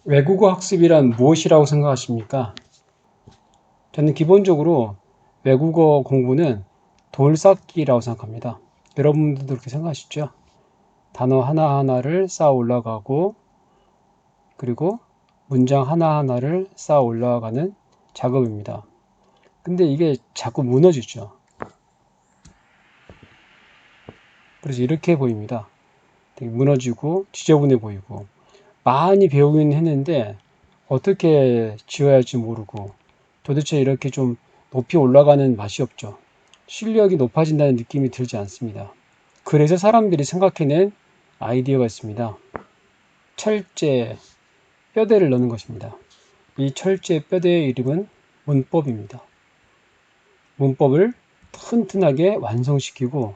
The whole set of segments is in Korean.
외국어 학습이란 무엇이라고 생각하십니까? 저는 기본적으로 외국어 공부는 돌쌓기라고 생각합니다. 여러분들도 그렇게 생각하시죠? 단어 하나하나를 쌓아 올라가고, 그리고 문장 하나하나를 쌓아 올라가는 작업입니다. 근데 이게 자꾸 무너지죠. 그래서 이렇게 보입니다. 되게 무너지고 지저분해 보이고, 많이 배우긴 했는데 어떻게 지어야 할지 모르고, 도대체 이렇게 좀 높이 올라가는 맛이 없죠. 실력이 높아진다는 느낌이 들지 않습니다. 그래서 사람들이 생각해낸 아이디어가 있습니다. 철제 뼈대를 넣는 것입니다. 이 철제 뼈대의 이름은 문법입니다. 문법을 튼튼하게 완성시키고,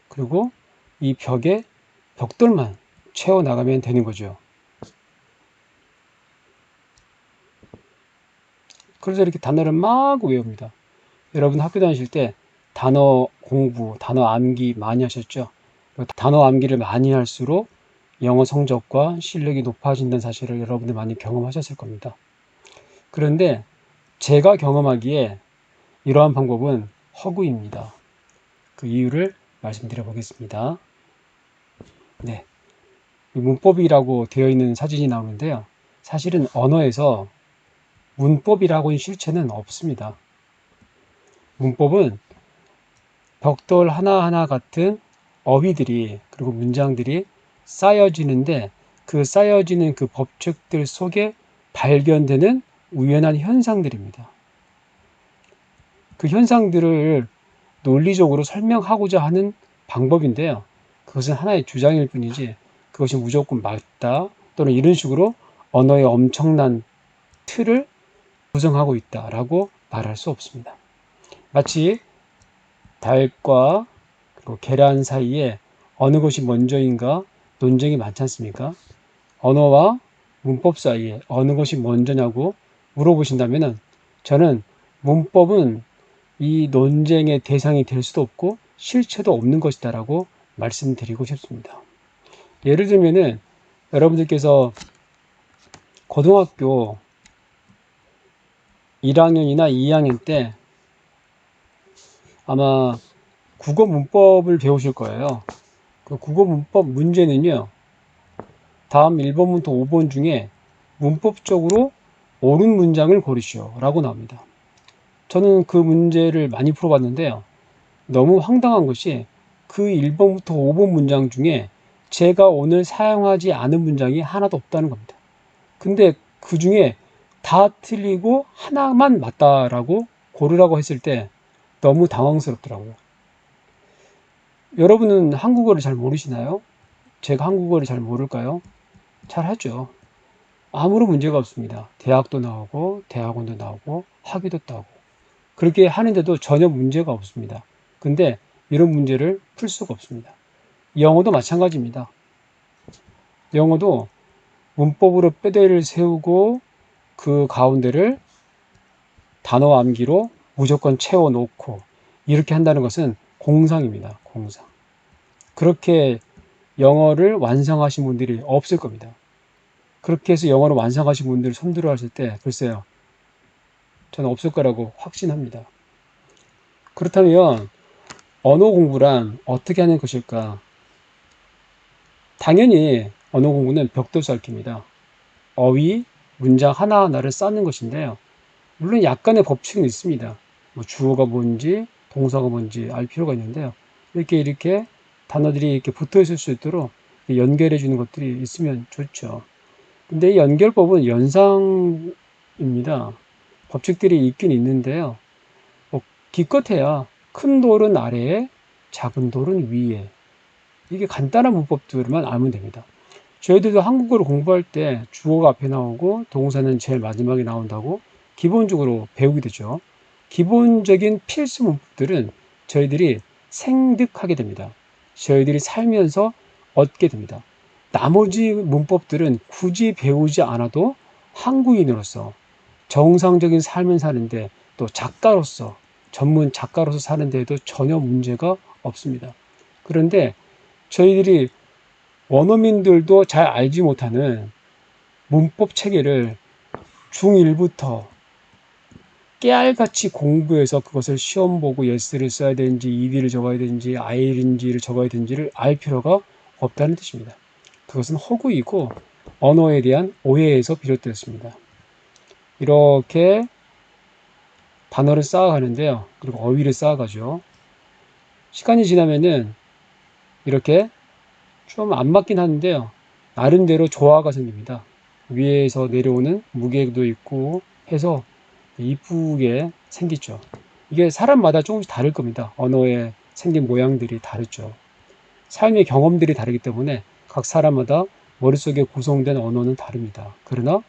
그리고 이 벽에 벽돌만 채워나가면 되는 거죠. 그래서 이렇게 단어를 막 외웁니다. 여러분 학교 다니실 때 단어 공부, 단어 암기 많이 하셨죠? 단어 암기를 많이 할수록 영어 성적과 실력이 높아진다는 사실을 여러분들 많이 경험하셨을 겁니다. 그런데 제가 경험하기에 이러한 방법은 허구입니다. 그 이유를 말씀드려 보겠습니다. 네, 문법이라고 되어 있는 사진이 나오는데요. 사실은 언어에서 문법이라고는 실체는 없습니다. 문법은 벽돌 하나하나 같은 어휘들이, 그리고 문장들이 쌓여지는데, 그 쌓여지는 그 법칙들 속에 발견되는 우연한 현상들입니다. 그 현상들을 논리적으로 설명하고자 하는 방법인데요. 그것은 하나의 주장일 뿐이지 그것이 무조건 맞다 또는 이런 식으로 언어의 엄청난 틀을 구성하고 있다라고 말할 수 없습니다. 마치 달과 그리고 계란 사이에 어느 것이 먼저인가 논쟁이 많지 않습니까? 언어와 문법 사이에 어느 것이 먼저냐고 물어보신다면 저는 문법은 이 논쟁의 대상이 될 수도 없고 실체도 없는 것이다라고 말씀드리고 싶습니다. 예를 들면은 여러분들께서 고등학교 1학년이나 2학년 때 아마 국어 문법을 배우실 거예요. 그 국어 문법 문제는요, 다음 1번부터 5번 중에 문법적으로 옳은 문장을 고르시오 라고 나옵니다. 저는 그 문제를 많이 풀어봤는데요. 너무 황당한 것이 그 1번부터 5번 문장 중에 제가 오늘 사용하지 않은 문장이 하나도 없다는 겁니다. 근데 그 중에 다 틀리고 하나만 맞다라고 고르라고 했을 때 너무 당황스럽더라고요. 여러분은 한국어를 잘 모르시나요? 제가 한국어를 잘 모를까요? 잘 하죠. 아무런 문제가 없습니다. 대학도 나오고 대학원도 나오고 학위도 따고 그렇게 하는데도 전혀 문제가 없습니다. 근데 이런 문제를 풀 수가 없습니다. 영어도 마찬가지입니다. 영어도 문법으로 뼈대를 세우고 그 가운데를 단어 암기로 무조건 채워놓고 이렇게 한다는 것은 공상입니다. 공상. 그렇게 영어를 완성하신 분들이 없을 겁니다. 그렇게 해서 영어를 완성하신 분들 손들어 하실 때 글쎄요. 저는 없을 거라고 확신합니다. 그렇다면 언어 공부란 어떻게 하는 것일까? 당연히 언어 공부는 벽돌 쌓기입니다. 어휘, 문장 하나하나를 쌓는 것인데요. 물론 약간의 법칙은 있습니다. 뭐 주어가 뭔지, 동사가 뭔지 알 필요가 있는데요. 이렇게 단어들이 이렇게 붙어 있을 수 있도록 연결해 주는 것들이 있으면 좋죠. 근데 이 연결법은 연상입니다. 법칙들이 있긴 있는데요. 뭐 기껏해야 큰 돌은 아래에, 작은 돌은 위에. 이게 간단한 문법들만 알면 됩니다. 저희들도 한국어를 공부할 때 주어가 앞에 나오고 동사는 제일 마지막에 나온다고 기본적으로 배우게 되죠. 기본적인 필수 문법들은 저희들이 생득하게 됩니다. 저희들이 살면서 얻게 됩니다. 나머지 문법들은 굳이 배우지 않아도 한국인으로서 정상적인 삶을 사는데, 또 작가로서, 전문 작가로서 사는 데에도 전혀 문제가 없습니다. 그런데 저희들이 원어민들도 잘 알지 못하는 문법 체계를 중1부터 깨알같이 공부해서 그것을 시험 보고 yes를 써야 되는지 ed를 적어야 되는지 il인지를 적어야 되는지를 알 필요가 없다는 뜻입니다. 그것은 허구이고 언어에 대한 오해에서 비롯되었습니다. 이렇게 단어를 쌓아가는데요. 그리고 어휘를 쌓아가죠. 시간이 지나면은 이렇게 좀 안 맞긴 하는데요. 나름대로 조화가 생깁니다. 위에서 내려오는 무게도 있고 해서 이쁘게 생기죠. 이게 사람마다 조금씩 다를 겁니다. 언어의 생긴 모양들이 다르죠. 삶의 경험들이 다르기 때문에 각 사람마다 머릿속에 구성된 언어는 다릅니다. 그러나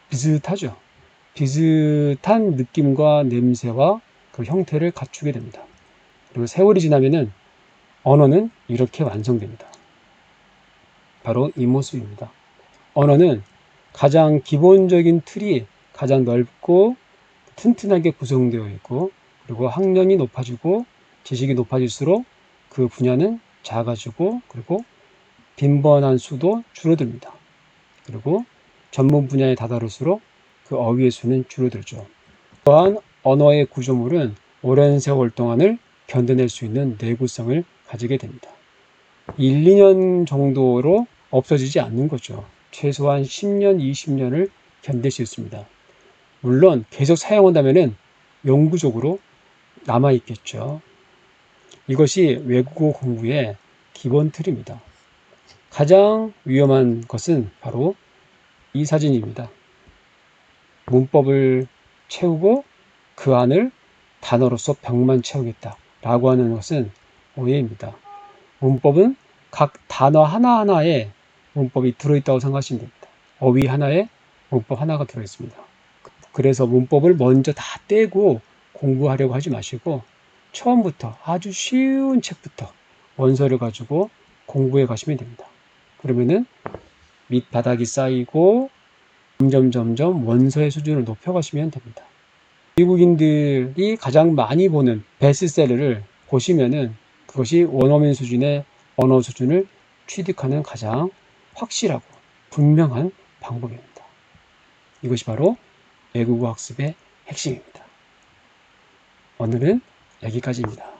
비슷하죠. 비슷한 느낌과 냄새와 그 형태를 갖추게 됩니다. 그리고 세월이 지나면은 언어는 이렇게 완성됩니다. 바로 이 모습입니다. 언어는 가장 기본적인 틀이 가장 넓고 튼튼하게 구성되어 있고, 그리고 학년이 높아지고 지식이 높아질수록 그 분야는 작아지고, 그리고 빈번한 수도 줄어듭니다. 그리고 전문 분야에 다다를수록 그 어휘의 수는 줄어들죠. 또한 언어의 구조물은 오랜 세월 동안을 견뎌낼 수 있는 내구성을 가지게 됩니다. 1, 2년 정도로 없어지지 않는 거죠. 최소한 10년, 20년을 견딜 수 있습니다. 물론 계속 사용한다면 영구적으로 남아있겠죠. 이것이 외국어 공부의 기본 틀입니다. 가장 위험한 것은 바로 이 사진입니다. 문법을 채우고 그 안을 단어로서 벽만 채우겠다라고 하는 것은 오해입니다. 문법은 각 단어 하나하나에 문법이 들어있다고 생각하시면 됩니다. 어휘 하나에 문법 하나가 들어있습니다. 그래서 문법을 먼저 다 떼고 공부하려고 하지 마시고 처음부터 아주 쉬운 책부터 원서를 가지고 공부해 가시면 됩니다. 그러면은 밑바닥이 쌓이고 점점 원서의 수준을 높여가시면 됩니다. 미국인들이 가장 많이 보는 베스트셀러를 보시면은 그것이 원어민 수준의 언어 수준을 취득하는 가장 확실하고 분명한 방법입니다. 이것이 바로 외국어 학습의 핵심입니다. 오늘은 여기까지입니다.